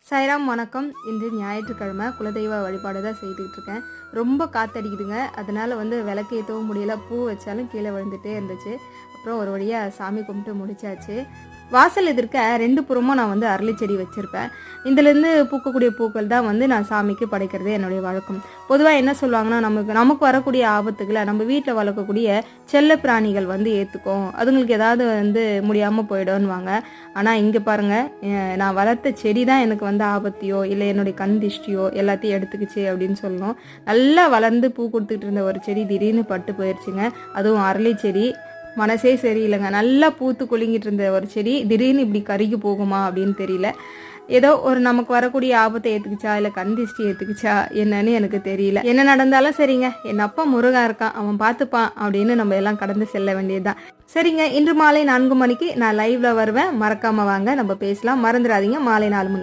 சாய்ராம் வணக்கம். இன்று ஞாயிற்றுக்கிழமை குலதெய்வ வழிபாடு தான் செய்துக்கிட்டு இருக்கேன். ரொம்ப காத்தடிக்குதுங்க, அதனால விளக்கு ஏற்றவும் முடியல. பூ வச்சாலும் கீழே விழுந்துட்டே இருந்துச்சு. அப்புறம் ஒரு வழியாக சாமி கும்பிட்டு முடிச்சாச்சு. வாசல் எதிர்க்க 2 புறமும் நான் அரளி செடி வச்சுருப்பேன். இதுலேருந்து பூக்கக்கூடிய பூக்கள் தான் நான் சாமிக்கு படைக்கிறது என்னுடைய வழக்கம். பொதுவாக என்ன சொல்லுவாங்கன்னா, நமக்கு வரக்கூடிய ஆபத்துக்களை நம்ம வீட்டில் வளர்க்கக்கூடிய செல்ல பிராணிகள் ஏற்றுக்கும், அதுங்களுக்கு ஏதாவது முடியாமல் போயிடும்னுவாங்க. ஆனால் இங்கே பாருங்கள், நான் வளர்த்த செடி தான் எனக்கு ஆபத்தையோ இல்லை என்னுடைய கண் திஷ்டியோ எல்லாத்தையும் எடுத்துக்கிச்சு அப்படின்னு சொல்லணும். நல்லா வளர்ந்து பூ கொடுத்துட்டு இருந்த ஒரு செடி திடீர்னு பட்டு போயிடுச்சுங்க. அதுவும் அரளி செடி. மனசே சரியில்லைங்க. நல்லா பூத்து குலுங்கிட்டு இருந்த ஒரு செடி திடீர்னு இப்படி கருகி போகுமா அப்படின்னு தெரியல. ஏதோ ஒரு நமக்கு வரக்கூடிய ஆபத்தை ஏற்றுக்குச்சா இல்லை கண் திஷ்டி ஏற்றுக்குச்சா என்னன்னு எனக்கு தெரியல. என்ன நடந்தாலும் சரிங்க, என் அப்பா முருகா இருக்கான், அவன் பார்த்துப்பான் அப்படின்னு நம்ம எல்லாம் கடந்து செல்ல வேண்டியதுதான். சரிங்க, இன்று மாலை 4 மணிக்கு நான் லைவ்ல வருவேன். மறக்காம வாங்க, நம்ம பேசலாம். மறந்துடாதீங்க, மாலை 4 மணி.